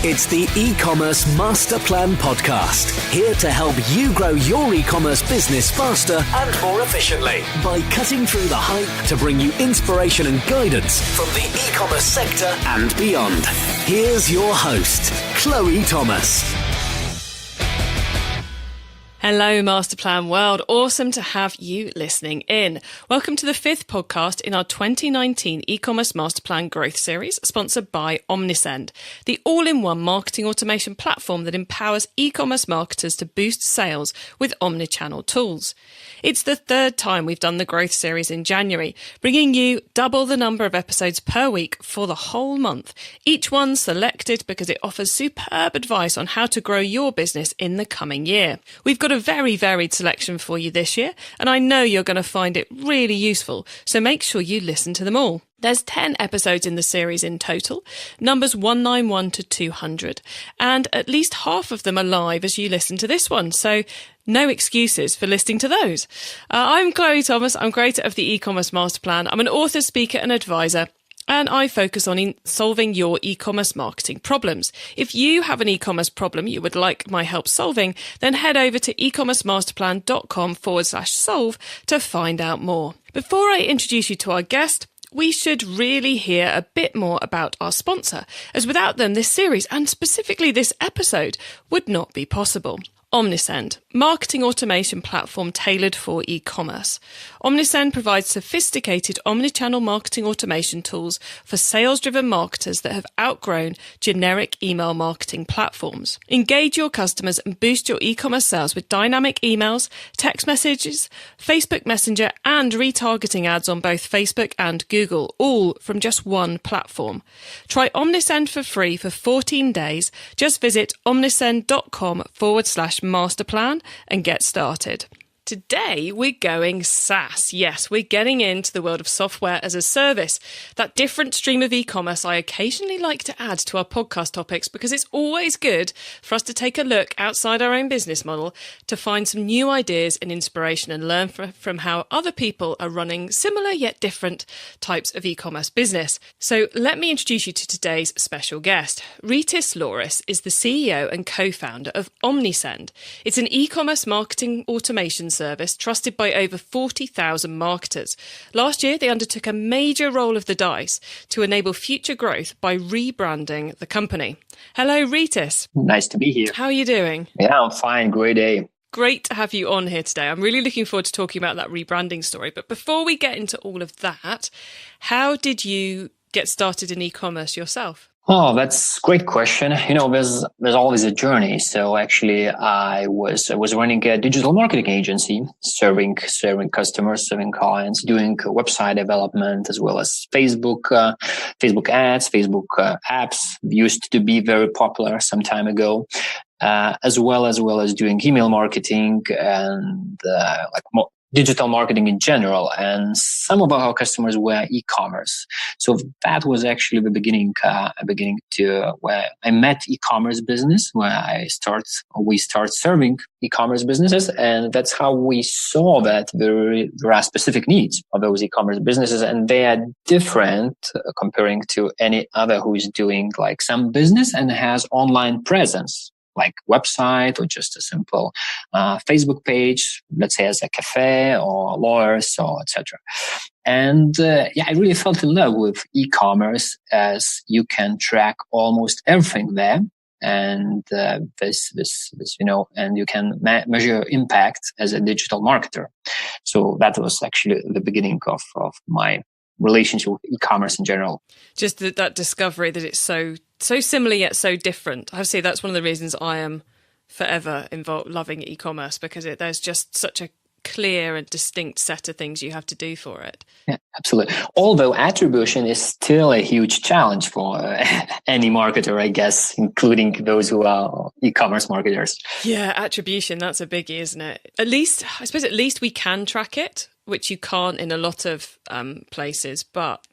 It's the eCommerce Master Plan Podcast, here to help you grow your e-commerce business faster and more efficiently by cutting through the hype to bring you inspiration and guidance from the e-commerce sector and beyond. Here's your host, Chloe Thomas. Hello, Masterplan World. Awesome to have you listening in. Welcome to the fifth podcast in our 2019 e-commerce Masterplan Growth Series, sponsored by Omnisend, the all-in-one marketing automation platform that empowers e-commerce marketers to boost sales with omnichannel tools. It's the third time we've done the Growth Series in January, bringing you double the number of episodes per week for the whole month. Each one selected because it offers superb advice on how to grow your business in the coming year. We've got a very varied selection for you this year, and I know you're going to find it really useful, so make sure you listen to them all. There's 10 episodes in the series in total, numbers 191 to 200, and at least half of them are live as you listen to this one, so no excuses for listening to those. I'm Chloe Thomas, I'm creator of the eCommerce Master Plan. I'm an author, speaker and advisor, and I focus on solving your e-commerce marketing problems. If you have an e-commerce problem you would like my help solving, then head over to ecommercemasterplan.com/solve to find out more. Before I introduce you to our guest, we should really hear a bit more about our sponsor, as without them this series, and specifically this episode, would not be possible. Omnisend, marketing automation platform tailored for e-commerce. Omnisend provides sophisticated omnichannel marketing automation tools for sales-driven marketers that have outgrown generic email marketing platforms. Engage your customers and boost your e-commerce sales with dynamic emails, text messages, Facebook Messenger, and retargeting ads on both Facebook and Google, all from just one platform. Try Omnisend for free for 14 days. Just visit omnisend.com/masterplan and get started. Today, we're going SaaS. Yes, we're getting into the world of software as a service, that different stream of e-commerce I occasionally like to add to our podcast topics because it's always good for us to take a look outside our own business model to find some new ideas and inspiration and learn from how other people are running similar yet different types of e-commerce business. So let me introduce you to today's special guest. Rytis Lauris is the CEO and co-founder of Omnisend. It's an e-commerce marketing automation service trusted by over 40,000 marketers. Last year, they undertook a major roll of the dice to enable future growth by rebranding the company. Hello, Rytis. Nice to be here. How are you doing? Yeah, I'm fine. Great day. Great to have you on here today. I'm really looking forward to talking about that rebranding story. But before we get into all of that, how did you get started in e-commerce yourself? Oh, that's a great question. You know, there's always a journey. So actually, I was running a digital marketing agency, serving customers, serving clients, doing website development as well as Facebook ads, Facebook apps used to be very popular some time ago, as well as doing email marketing and digital marketing in general, and some of our customers were e-commerce. So that was actually the beginning to where I met e-commerce business, where we start serving e-commerce businesses, and that's how we saw that there are specific needs of those e-commerce businesses, and they are different comparing to any other who is doing like some business and has online presence, like website or just a simple Facebook page, let's say as a cafe or lawyers or etc. And I really fell in love with e-commerce as you can track almost everything there, and this and you can measure impact as a digital marketer. So that was actually the beginning of my relationship with e-commerce in general. Just that discovery that it's so similar yet so different. I have to say that's one of the reasons I am forever loving e-commerce, because there's just such a clear and distinct set of things you have to do for it. Yeah, absolutely. Although attribution is still a huge challenge for any marketer, I guess, including those who are e-commerce marketers. Yeah, attribution, that's a biggie, isn't it? At least we can track it, which you can't in a lot of places, but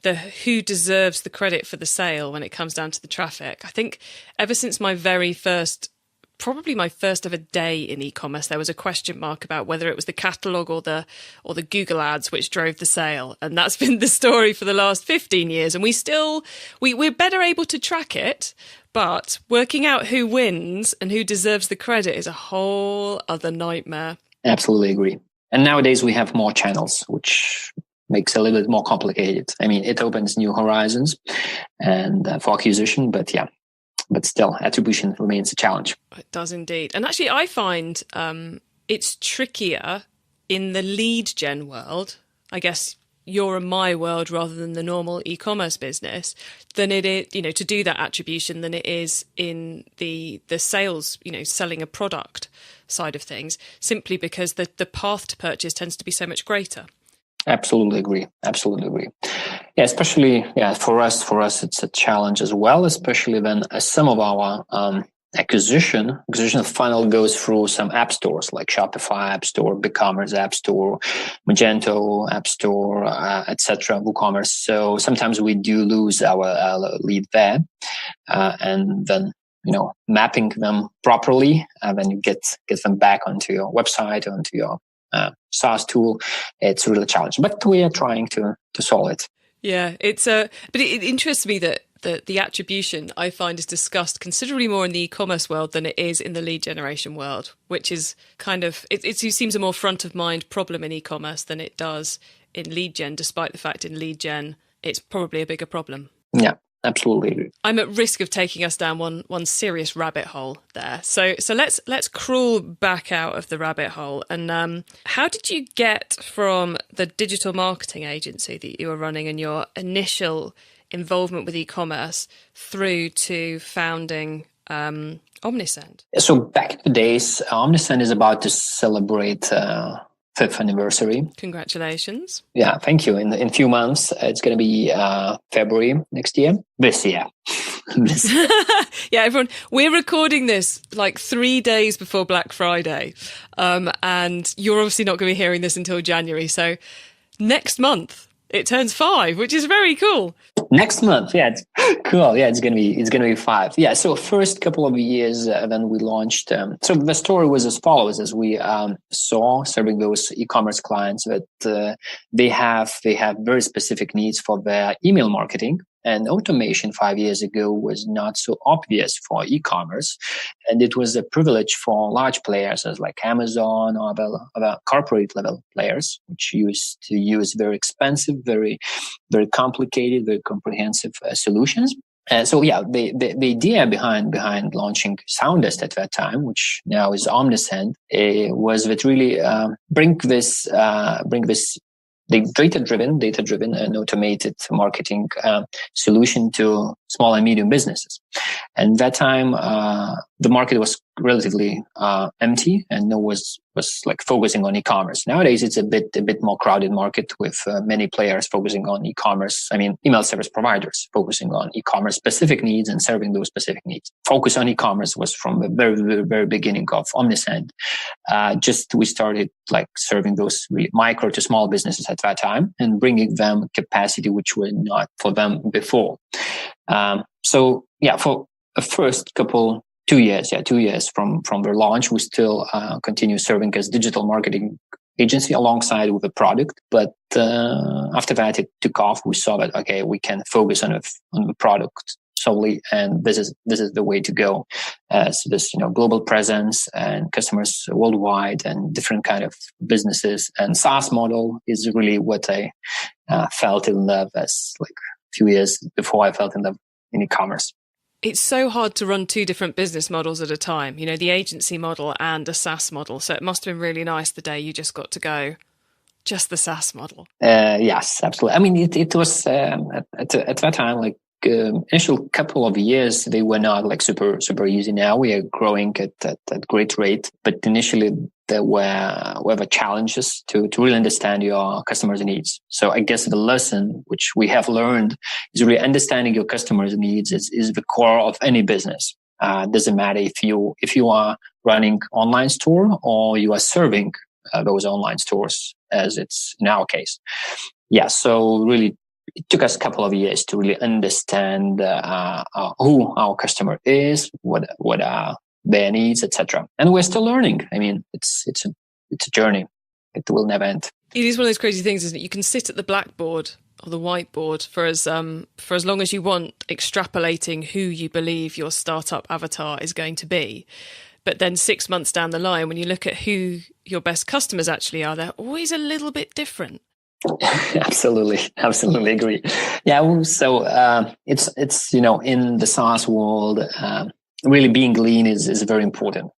who deserves the credit for the sale when it comes down to the traffic. I think ever since my very first probably my first ever day in e-commerce, there was a question mark about whether it was the catalog or the Google ads which drove the sale. And that's been the story for the last 15 years. And we're better able to track it, but working out who wins and who deserves the credit is a whole other nightmare. Absolutely agree. And nowadays we have more channels, which makes it a little bit more complicated. I mean, it opens new horizons and for acquisition, but still, attribution remains a challenge. It does indeed. And actually, I find it's trickier in the lead gen world. I guess your and my world rather than the normal e-commerce business than it is, to do that attribution than it is in the sales, selling a product side of things, simply because the path to purchase tends to be so much greater. Absolutely agree. Yeah, especially for us, it's a challenge as well, especially when some of our acquisition funnel goes through some app stores like Shopify App Store, BigCommerce App Store, Magento App Store, etc. WooCommerce. So sometimes we do lose our lead there, and then mapping them properly, then you get them back onto your website, onto your SaaS tool. It's really challenging, but we are trying to solve it. Yeah, but it interests me that the attribution I find is discussed considerably more in the e-commerce world than it is in the lead generation world, which is kind of, it seems a more front of mind problem in e-commerce than it does in lead gen, despite the fact in lead gen, it's probably a bigger problem. Yeah. Absolutely. I'm at risk of taking us down one serious rabbit hole there. So let's crawl back out of the rabbit hole. And how did you get from the digital marketing agency that you were running and your initial involvement with e-commerce through to founding Omnisend? So back in the days, Omnisend is about to celebrate 5th anniversary. Congratulations. Yeah, thank you. In a few months, it's going to be February next year. This year. Yeah, everyone, we're recording this like 3 days before Black Friday. And you're obviously not going to be hearing this until January. So next month, it turns 5, which is very cool. Next month, yeah, it's cool. Yeah, it's gonna be 5. Yeah, so first couple of years, then we launched. So the story was as follows: as we saw serving those e-commerce clients that they have very specific needs for their email marketing. And automation 5 years ago was not so obvious for e-commerce. And it was a privilege for large players as like Amazon or other corporate level players, which used to use very expensive, very, very complicated, very comprehensive solutions. So yeah, the idea behind launching Soundest at that time, which now is Omnisend, was that really bring this the data-driven and automated marketing solution to small and medium businesses. And that time, the market was relatively empty, and no was like focusing on e-commerce. Nowadays, it's a bit more crowded market with many players focusing on e-commerce. I mean, email service providers focusing on e-commerce specific needs and serving those specific needs. Focus on e-commerce was from the very, very, very beginning of Omnisend. We started like serving those really micro to small businesses at that time and bringing them capacity which were not for them before. So yeah, for the first 2 years from their launch, we still continue serving as digital marketing agency alongside with the product. But after that, it took off. We saw that, okay, we can focus on the product solely, and this is the way to go. So this, global presence and customers worldwide and different kind of businesses and SaaS model is really what I felt in love as like a few years before I felt in love in e-commerce. It's so hard to run 2 different business models at a time, the agency model and a SaaS model. So it must have been really nice the day you just got to go, just the SaaS model. Yes, absolutely. I mean, it was at that time, like initial couple of years, they were not like super easy. Now we are growing at great rate, but initially there were challenges to really understand your customers' needs. So I guess the lesson which we have learned is really understanding your customers' needs is the core of any business. Doesn't matter if you are running online store or you are serving those online stores, as it's in our case. Yeah, so really it took us a couple of years to really understand who our customer is, what are their needs, etc. And we're still learning. I mean, it's a journey. It will never end. It is one of those crazy things, isn't it? You can sit at the blackboard or the whiteboard for as long as you want, extrapolating who you believe your startup avatar is going to be. But then 6 months down the line, when you look at who your best customers actually are, they're always a little bit different. Absolutely agree. Yeah, so it's in the SaaS world, really being lean is very important.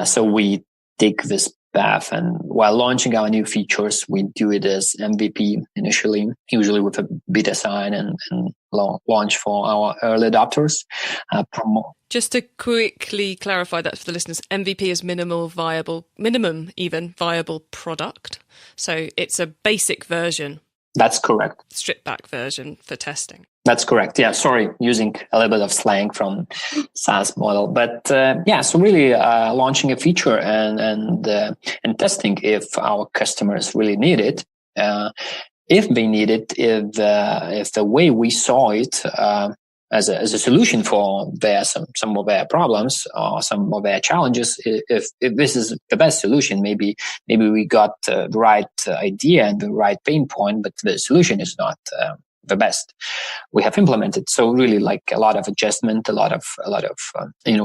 So we take this path, and while launching our new features, we do it as MVP initially, usually with a beta sign and launch for our early adopters. Just to quickly clarify that for the listeners, MVP is minimum viable product. So it's a basic version. That's correct. Stripped back version for testing. That's correct. Yeah, sorry, using a little bit of slang from SaaS model, but so really launching a feature and testing if our customers really need it, if they need it, if the way we saw it as a solution for some of their problems or some of their challenges, if this is the best solution, maybe we got the right idea and the right pain point, but the solution is not the best we have implemented. So really, like a lot of adjustment, a lot of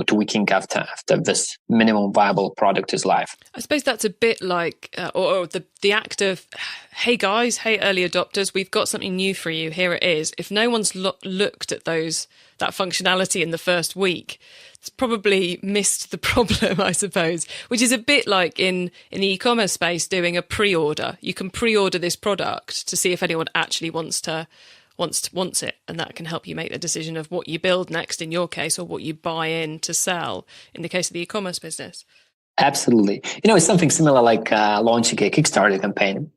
tweaking after this minimum viable product is live. I suppose that's a bit like or the act of, hey guys, hey early adopters, we've got something new for you. Here it is. If no one's looked at that functionality in the first week, it's probably missed the problem, I suppose, which is a bit like in the e-commerce space doing a pre-order. You can pre-order this product to see if anyone actually wants it, and that can help you make the decision of what you build next in your case, or what you buy in to sell in the case of the e-commerce business. Absolutely. It's something similar like launching a Kickstarter campaign,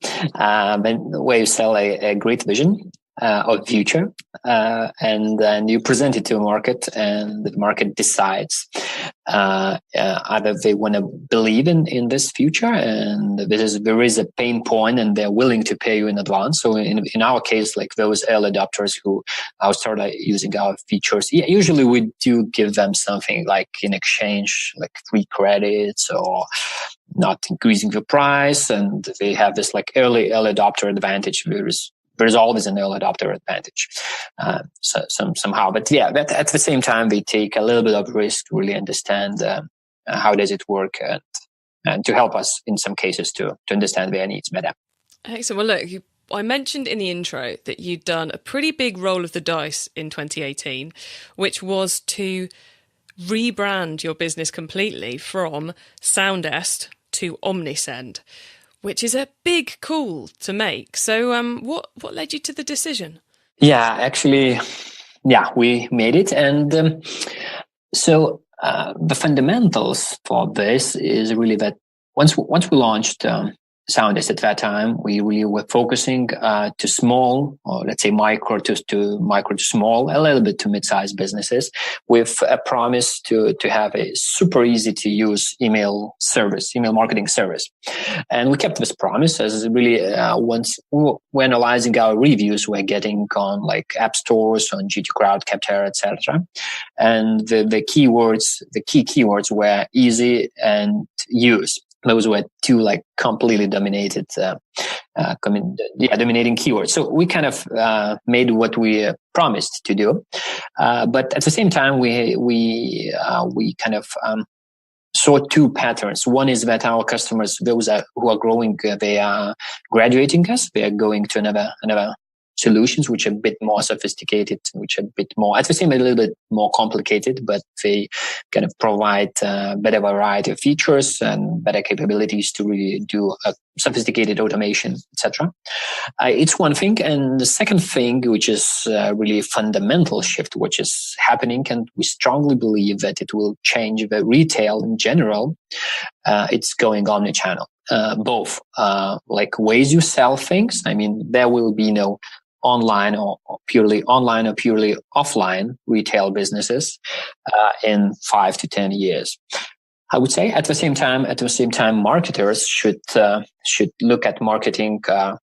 where you sell a great vision of future, and then you present it to a market, and the market decides either they want to believe in this future, and there is a pain point, and they're willing to pay you in advance. So in our case, like those early adopters who started using our features, usually we do give them something like in exchange, like free credits or not increasing the price, and they have this like early adopter advantage. There's always an early adopter advantage somehow. But at the same time, they take a little bit of risk to really understand how does it work, and to help us in some cases to understand their needs better. Excellent. Well, look, I mentioned in the intro that you'd done a pretty big roll of the dice in 2018, which was to rebrand your business completely from Soundest to Omnisend, which is a big call to make. So what led you to the decision? Actually, we made it. And so the fundamentals for this is really that once we launched Soundest at that time, we really were focusing to small, or let's say micro to small, a little bit to mid-sized businesses, with a promise to have a super easy to use email marketing service. And we kept this promise, as really once we're analyzing our reviews we're getting on like app stores, on GT Crowd, Capterra, etc. And the key keywords were easy and use. Those were two like completely dominating keywords. So we kind of made what we promised to do, but at the same time we kind of saw two patterns. One is that our customers, those who are growing, they are graduating us. They are going to another solutions which are a bit more sophisticated, which are a bit more, at the same time, a little bit more complicated, but they kind of provide better variety of features and better capabilities to really do a sophisticated automation, etc. It's one thing. And the second thing, which is really a fundamental shift, which is happening, and we strongly believe that it will change the retail in general, it's going omnichannel. Both like ways you sell things. I mean, there will be no online or purely offline retail businesses in 5 to 10 years. I would say at the same time, marketers should look at marketing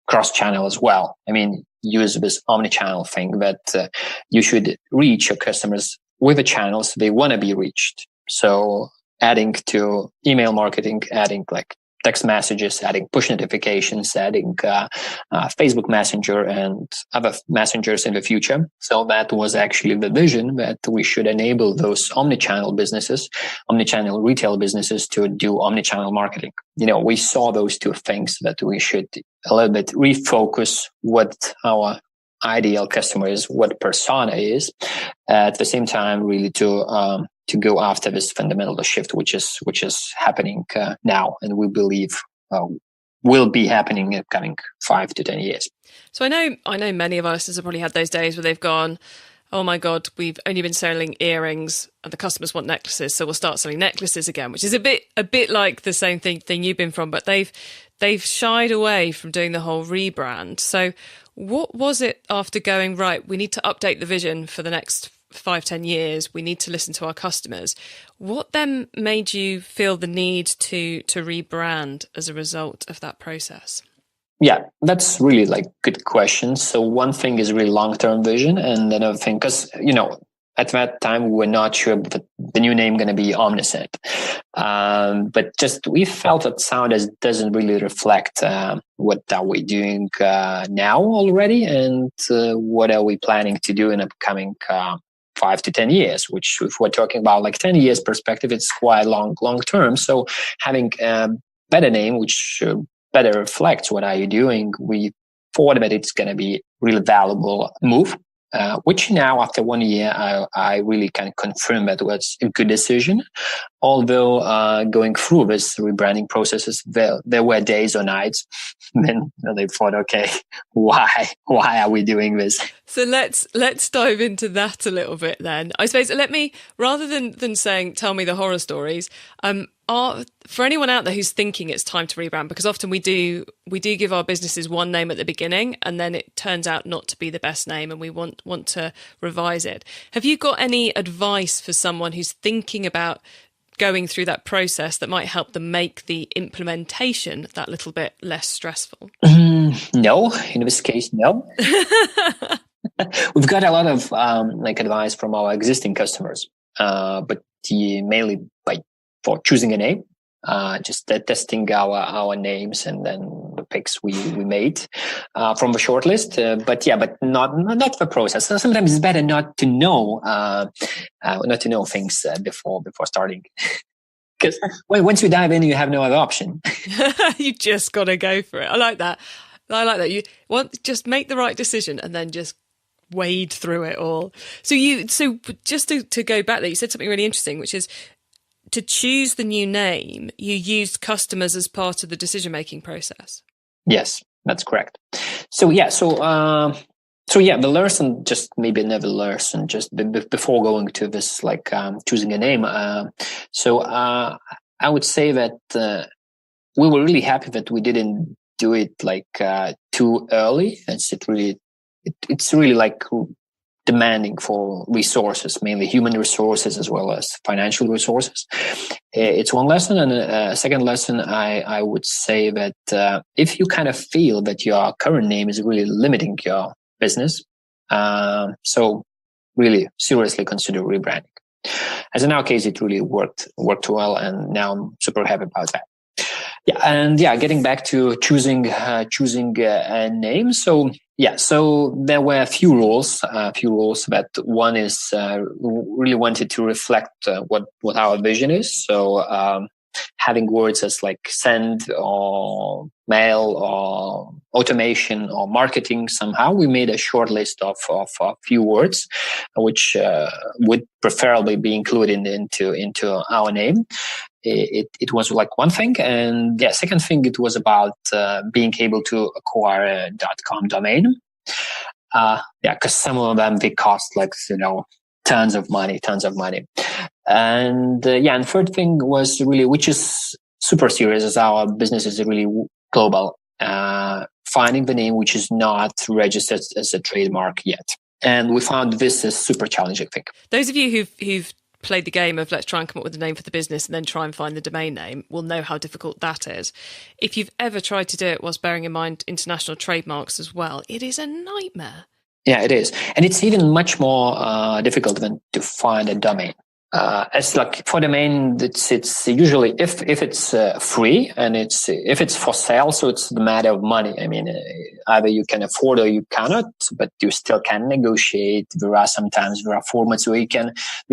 cross-channel as well. I mean, use this omni-channel thing that you should reach your customers with the channels they want to be reached. So adding to email marketing, adding like text messages, adding push notifications, adding Facebook Messenger and other messengers in the future. So that was actually the vision, that we should enable those omnichannel businesses, omnichannel retail businesses to do omnichannel marketing. We saw those two things, that we should a little bit refocus what our ideal customer is, what persona is, at the same time really to go after this fundamental shift, which is happening now, and we believe will be happening in the coming 5 to 10 years. So I know many of us have probably had those days where they've gone, oh my God, we've only been selling earrings and the customers want necklaces, so we'll start selling necklaces again, which is a bit like the same thing you've been from, but they've shied away from doing the whole rebrand. So what was it after going, right, we need to update the vision for the next 5-10 years, we need to listen to our customers? What then made you feel the need to rebrand as a result of that process? Yeah, that's really like good question. So one thing is really long-term vision, and another thing, because at that time we were not sure that the new name going to be Omnisend, but just we felt that sound doesn't really reflect what are we doing now already, and what are we planning to do in upcoming 5 to 10 years, which if we're talking about like 10 years perspective, it's quite long term. So having a better name, which better reflects what are you doing, we thought that it's going to be really valuable move, which now after 1 year, I really can confirm that was a good decision. Although going through this rebranding processes, there were days or nights when they thought, okay, why are we doing this? So let's dive into that a little bit then. I suppose let me, rather than saying tell me the horror stories, for anyone out there who's thinking it's time to rebrand, because often we do give our businesses one name at the beginning and then it turns out not to be the best name and we want to revise it. Have you got any advice for someone who's thinking about going through that process that might help them make the implementation that little bit less stressful? No, in this case, no. We've got a lot of advice from our existing customers, but mainly for choosing a name, just testing our names and then the picks we made from the shortlist. But not the process. So sometimes it's better not to know things before starting. Because once you dive in, you have no other option. You just got to go for it. I like that. You just make the right decision and then just wade through it all. So just to go back there, you said something really interesting, which is to choose the new name, you used customers as part of the decision-making process. Yes, that's correct. The lesson, just maybe another lesson, just before going to this, choosing a name. I would say that we were really happy that we didn't do it too early. It's really demanding for resources, mainly human resources as well as financial resources. It's one lesson. And a second lesson, I would say that if you kind of feel that your current name is really limiting your business, so really seriously consider rebranding. As in our case, it really worked well, and now I'm super happy about that. Getting back to choosing a name. So there were a few rules. That one is really wanted to reflect what our vision is. So having words as like send or mail or automation or marketing, somehow we made a short list of a few words which would preferably be included into our name. It was one thing, and second thing, it was about being able to acquire a .com domain. Because some of them they cost tons of money. And and third thing was really, which is super serious, as our business is really global. Finding the name which is not registered as a trademark yet, and we found this is super challenging thing. Those of you who've played the game of let's try and come up with a name for the business and then try and find the domain name will know how difficult that is. If you've ever tried to do it whilst bearing in mind international trademarks as well, it is a nightmare. Yeah, it is. And it's even much more difficult than to find a domain. It's like for domain, it's usually if it's free and if it's for sale, so it's the matter of money. I mean, either you can afford or you cannot, but you still can negotiate. There are formats where you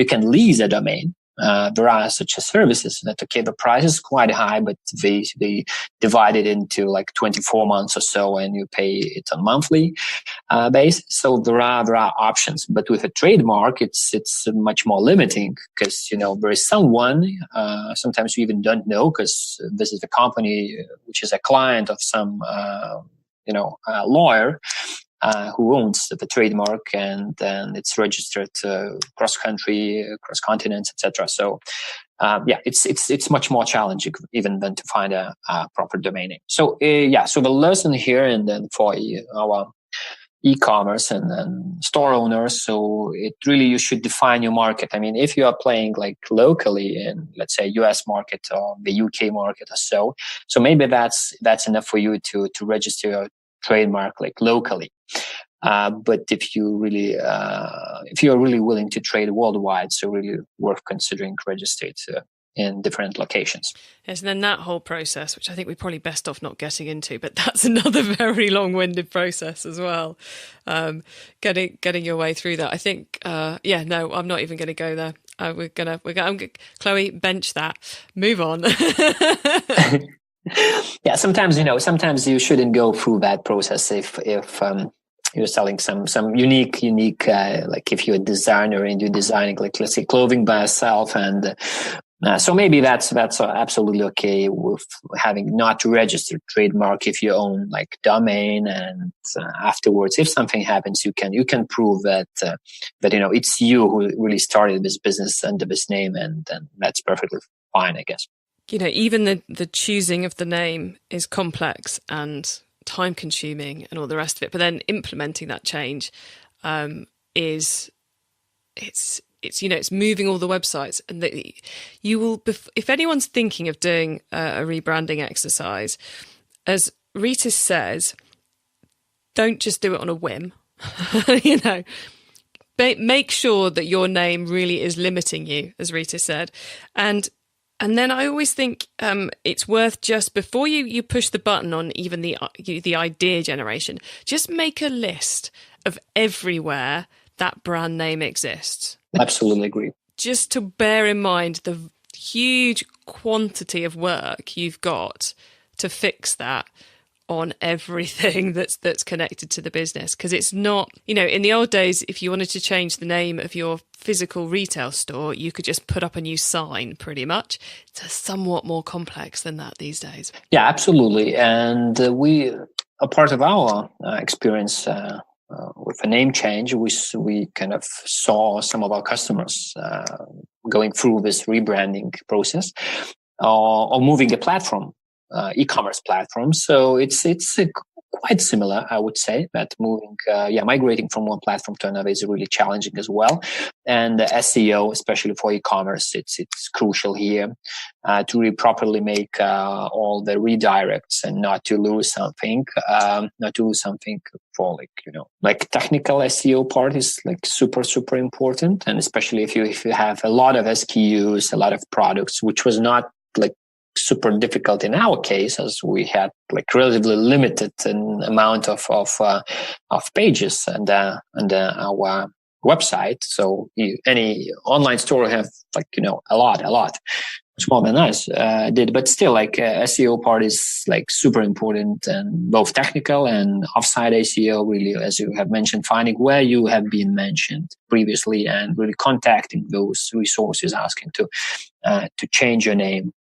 can lease a domain. There are such as services that, okay, the price is quite high, but they divide it into like 24 months or so, and you pay it on monthly basis. So there are options, but with a trademark, it's much more limiting because, there is someone, sometimes you even don't know because this is a company which is a client of some, lawyer, who owns the trademark, and then it's registered cross country, cross continents, etc. So, it's much more challenging even than to find a proper domain name. So, so the lesson here, and then for our e-commerce and then store owners, so you should define your market. I mean, if you are playing like locally in, let's say, US market or the UK market or so maybe that's enough for you to register your trademark like locally. But if you're really willing to trade worldwide, so really worth considering register it in different locations. Yes, and then that whole process, which I think we're probably best off not getting into, but that's another very long-winded process as well. Getting your way through that. I think, no, I'm not even going to go there. We're gonna, Chloe, bench that. Move on. Yeah, sometimes you shouldn't go through that process if you're selling some unique like if you're a designer and you're designing, like, let's say, clothing by yourself, and so maybe that's absolutely okay with having not registered trademark if you own like domain, and afterwards, if something happens, you can prove that it's you who really started this business under this name, and that's perfectly fine, I guess. Even the choosing of the name is complex and time consuming and all the rest of it. But then implementing that change it's moving all the websites, and that you will, if anyone's thinking of doing a rebranding exercise, as Rytis says, don't just do it on a whim. Make sure that your name really is limiting you, as Rytis said, and then I always think it's worth, just before you push the button on even the idea generation, just make a list of everywhere that brand name exists. Absolutely agree. Just to bear in mind the huge quantity of work you've got to fix that on everything that's connected to the business. Because it's not, in the old days, if you wanted to change the name of your physical retail store, you could just put up a new sign pretty much. It's somewhat more complex than that these days. Yeah, absolutely. And a part of our experience with a name change, we kind of saw some of our customers going through this rebranding process or moving a platform. E-commerce platform. So it's quite similar, I would say, that migrating from one platform to another is really challenging as well. And SEO, especially for e-commerce, it's crucial here to really properly make all the redirects and not to lose something for like technical SEO part is like super, super important. And especially if you have a lot of SKUs, a lot of products, which was not like super difficult in our case, as we had like relatively limited amount of pages and our website. So any online store have like a lot. It's more than us did, but still, like SEO part is like super important, and both technical and offsite SEO. Really, as you have mentioned, finding where you have been mentioned previously and really contacting those resources, asking to change your name,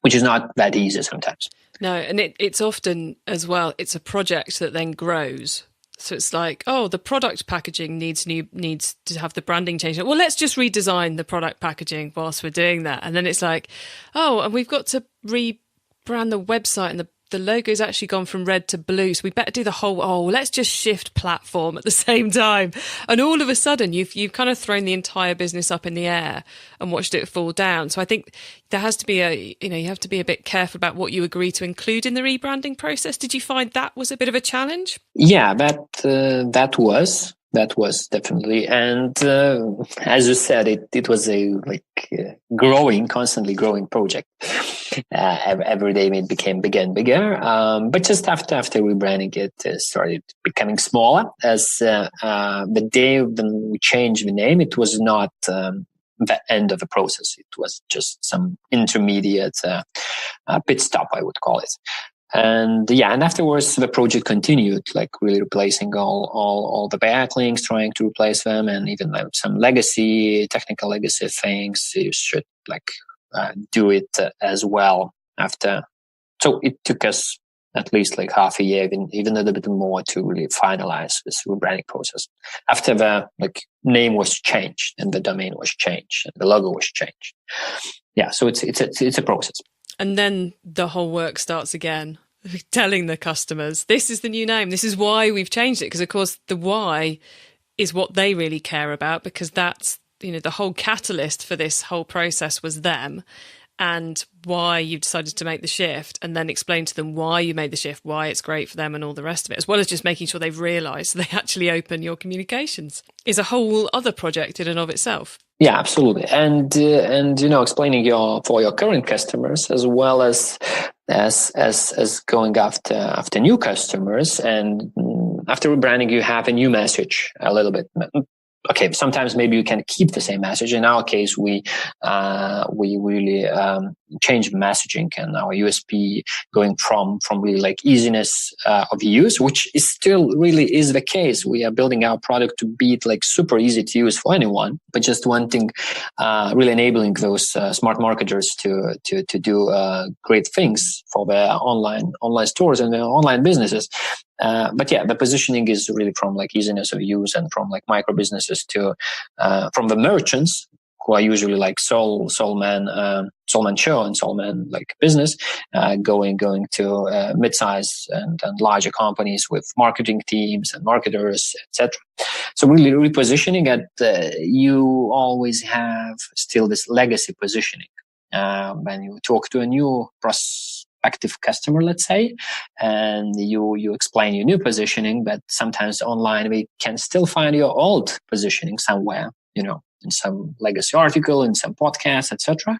which is not that easy sometimes. No, and it's often as well, it's a project that then grows. So it's like, the product packaging needs to have the branding change. Well, let's just redesign the product packaging whilst we're doing that. And then it's like, and we've got to rebrand the website, and the logo's actually gone from red to blue. So we better do the whole, let's just shift platform at the same time. And all of a sudden you've kind of thrown the entire business up in the air and watched it fall down. So I think there has to be you have to be a bit careful about what you agree to include in the rebranding process. Did you find that was a bit of a challenge? Yeah, that that was definitely. And as you said, it was a constantly growing project. Every day it became bigger and bigger. But just after rebranding, it started becoming smaller. As the day when we changed the name, it was not the end of the process. It was just some intermediate pit stop, I would call it. And afterwards the project continued, like really replacing all the backlinks, trying to replace them, and even some technical legacy things. You should do it as well after. So it took us at least like half a year, even a little bit more, to really finalize this rebranding process. After the name was changed and the domain was changed and the logo was changed. Yeah, so it's a process. And then the whole work starts again, telling the customers, this is the new name. This is why we've changed it. Because, of course, the why is what they really care about, because that's, the whole catalyst for this whole process was them, and why you've decided to make the shift, and then explain to them why you made the shift, why it's great for them and all the rest of it, as well as just making sure they've realised they actually open your communications, is a whole other project in and of itself. Yeah, absolutely. And explaining for your current customers, as well as going after new customers. And after rebranding, you have a new message a little bit. Okay, sometimes maybe you can keep the same message. In our case, we really changed messaging and our USP, going from really easiness of use, which is still really is the case. We are building our product to be super easy to use for anyone, but just wanting really enabling those smart marketers to do great things for their online stores and their online businesses. But the positioning is really from easiness of use, and from micro businesses to from the merchants, who are usually soul-man show and soul-man business, going to mid-size and larger companies with marketing teams and marketers, etc. So really repositioning that you always have still this legacy positioning when you talk to a new prospective customer, let's say, and you explain your new positioning, but sometimes online we can still find your old positioning somewhere, in some legacy article, in some podcast, etc.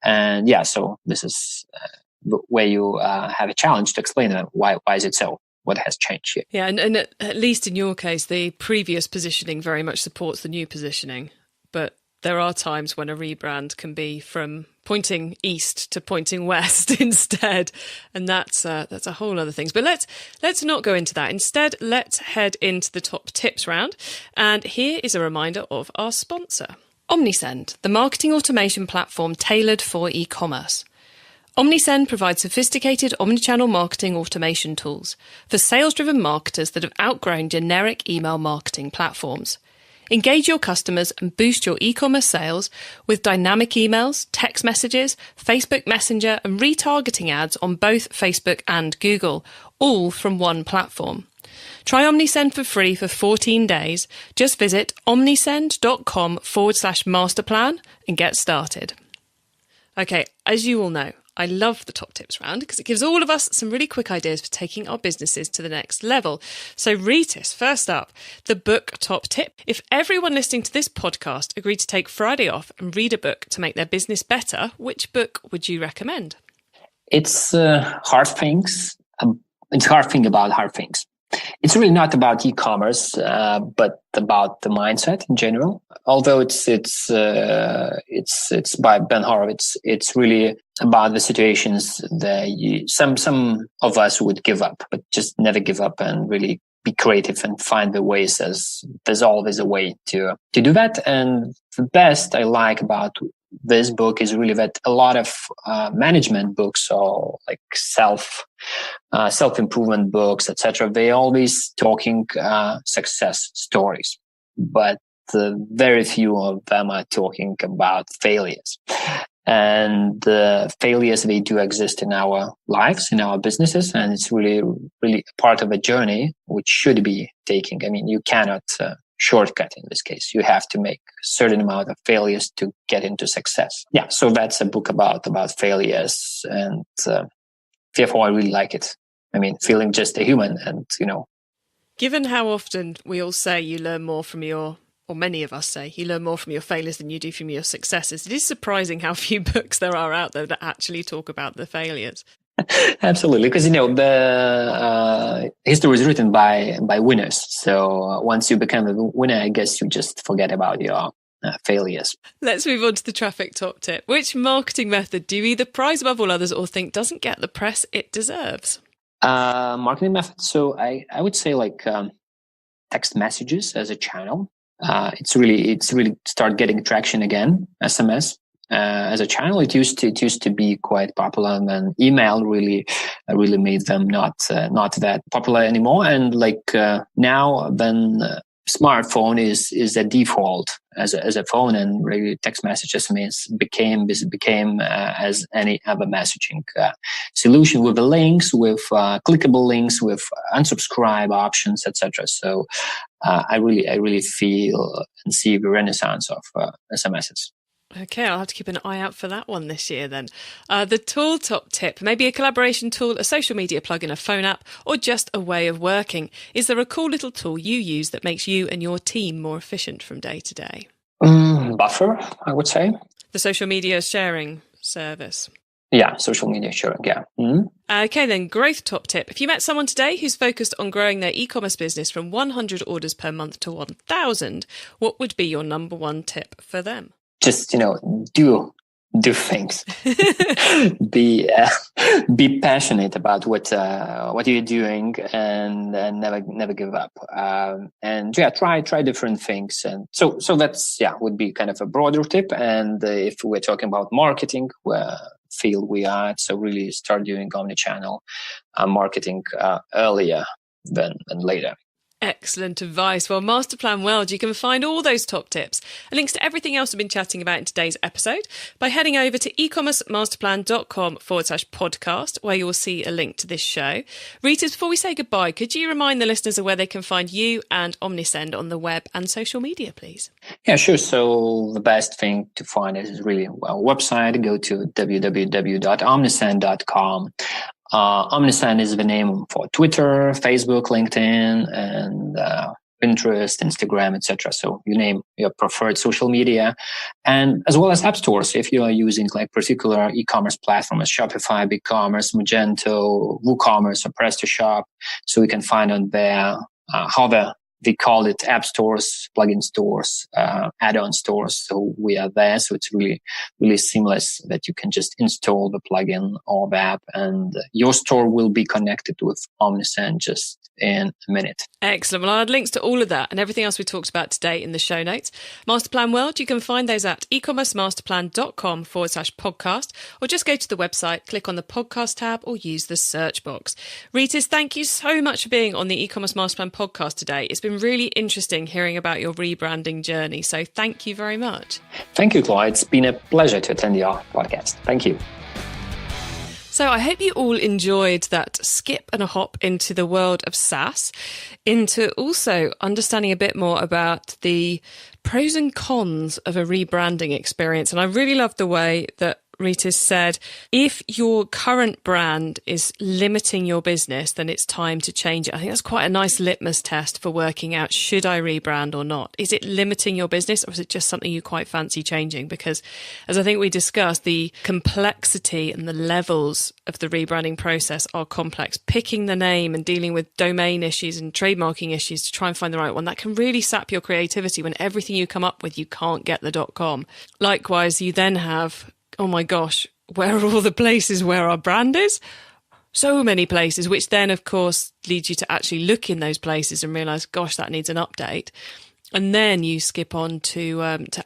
And so this is where you have a challenge to explain why is it so, what has changed here. Yeah, and at least in your case, the previous positioning very much supports the new positioning, but there are times when a rebrand can be from pointing east to pointing west instead, and that's a whole other thing. But let's not go into that. Instead, let's head into the top tips round. And here is a reminder of our sponsor, Omnisend, the marketing automation platform tailored for e-commerce. Omnisend provides sophisticated omnichannel marketing automation tools for sales-driven marketers that have outgrown generic email marketing platforms. Engage your customers and boost your e-commerce sales with dynamic emails, text messages, Facebook Messenger, and retargeting ads on both Facebook and Google, all from one platform. Try Omnisend for free for 14 days. Just visit omnisend.com/masterplan and get started. Okay, as you all know, I love the top tips round because it gives all of us some really quick ideas for taking our businesses to the next level. So Rytis, first up, the book top tip. If everyone listening to this podcast agreed to take Friday off and read a book to make their business better, which book would you recommend? It's Hard Things. It's Hard Thing About Hard Things. It's really not about e-commerce, but about the mindset in general. Although it's by Ben Horowitz. It's really about the situations that some of us would give up, but just never give up and really be creative and find the ways. As there's always a way to do that. And the best I like about this book is really that a lot of management books or self-improvement books, etc., they always talking success stories, but very few of them are talking about failures. And failures, they do exist in our lives, in our businesses, and it's really, really part of a journey which should be taking. I mean, you cannot shortcut in this case. You have to make a certain amount of failures to get into success. Yeah, so that's a book about failures, and therefore I really like it. I mean, feeling just a human and, Given how often we all say you learn more from or many of us say, you learn more from your failures than you do from your successes, it is surprising how few books there are out there that actually talk about the failures. Absolutely, because the history is written by winners. So once you become a winner, I guess you just forget about your failures. Let's move on to the traffic top tip. Which marketing method do you either prize above all others or think doesn't get the press it deserves? Marketing method. So I would say text messages as a channel. It's really start getting traction again. SMS as a channel. It used to be quite popular, and then email really made them not that popular anymore. And now then. Smartphone is a default as a phone, and really text messages became as any other messaging solution with the links, with clickable links, with unsubscribe options, etc. So I really feel and see the renaissance of SMSs. Okay, I'll have to keep an eye out for that one this year then. The tool top tip, maybe a collaboration tool, a social media plugin, a phone app, or just a way of working. Is there a cool little tool you use that makes you and your team more efficient from day to day? Buffer, I would say. The social media sharing service. Yeah, social media sharing, yeah. Mm-hmm. Okay, then growth top tip. If you met someone today who's focused on growing their e-commerce business from 100 orders per month to 1,000, what would be your number one tip for them? Just, do things. Be passionate about what you're doing, and never give up. Try different things. And so that's would be kind of a broader tip. And if we're talking about marketing, where field we are, so really start doing omnichannel marketing earlier than later. Excellent advice. Well, Masterplan World, you can find all those top tips and links to everything else we've been chatting about in today's episode by heading over to ecommercemasterplan.com/podcast, where you will see a link to this show. Rytis, before we say goodbye, could you remind the listeners of where they can find you and Omnisend on the web and social media, please? Yeah, sure. So the best thing to find is really our website. Go to www.omnisend.com. Omnisend is the name for Twitter, Facebook, LinkedIn, and Pinterest, Instagram, etc. So you name your preferred social media, and as well as app stores. If you are using particular e-commerce platforms, Shopify, BigCommerce, Magento, WooCommerce, or PrestaShop, so we can find on there we call it app stores, plugin stores, add-on stores. So we are there. So it's really, really seamless that you can just install the plugin or the app, and your store will be connected with Omnisend just in a minute. Excellent. Well, I'll add links to all of that and everything else we talked about today in the show notes. Masterplan World, you can find those at ecommercemasterplan.com/podcast, or just go to the website, click on the podcast tab, or use the search box. Rytis, thank you so much for being on the e-commerce Masterplan podcast today. It's been really interesting hearing about your rebranding journey. So thank you very much. Thank you, Chloe. It's been a pleasure to attend your podcast. Thank you. So I hope you all enjoyed that skip and a hop into the world of SaaS, into also understanding a bit more about the pros and cons of a rebranding experience. And I really loved the way that Rytis said, if your current brand is limiting your business, then it's time to change it. I think that's quite a nice litmus test for working out, should I rebrand or not? Is it limiting your business, or is it just something you quite fancy changing? Because as I think we discussed, the complexity and the levels of the rebranding process are complex. Picking the name and dealing with domain issues and trademarking issues to try and find the right one, that can really sap your creativity when everything you come up with, you can't get the .com. Likewise, you then have, oh my gosh, where are all the places where our brand is? So many places, which then, of course, leads you to actually look in those places and realise, gosh, that needs an update. And then you skip on to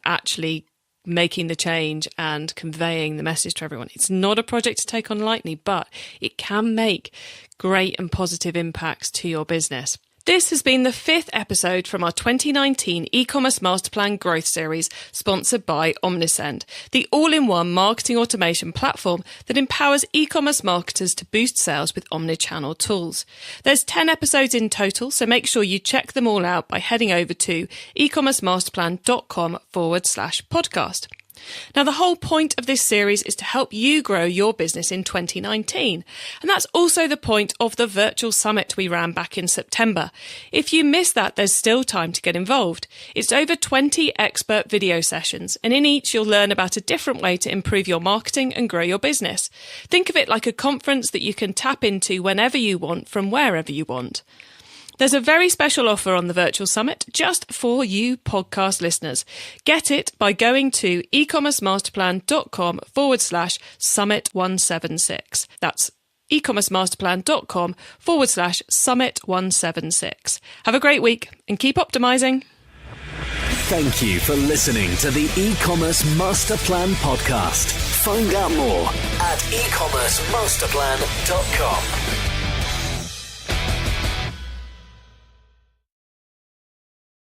actually making the change and conveying the message to everyone. It's not a project to take on lightly, but it can make great and positive impacts to your business. This has been the 5th episode from our 2019 e-commerce Masterplan Growth Series, sponsored by Omnisend, the all-in-one marketing automation platform that empowers e-commerce marketers to boost sales with omnichannel tools. There's 10 episodes in total, so make sure you check them all out by heading over to ecommercemasterplan.com/podcast. Now, the whole point of this series is to help you grow your business in 2019. And that's also the point of the virtual summit we ran back in September. If you missed that, there's still time to get involved. It's over 20 expert video sessions, and in each you'll learn about a different way to improve your marketing and grow your business. Think of it like a conference that you can tap into whenever you want from wherever you want. There's a very special offer on the virtual summit just for you podcast listeners. Get it by going to ecommercemasterplan.com/summit176. That's ecommercemasterplan.com/summit176. Have a great week and keep optimizing. Thank you for listening to the eCommerce Master Plan podcast. Find out more at ecommercemasterplan.com.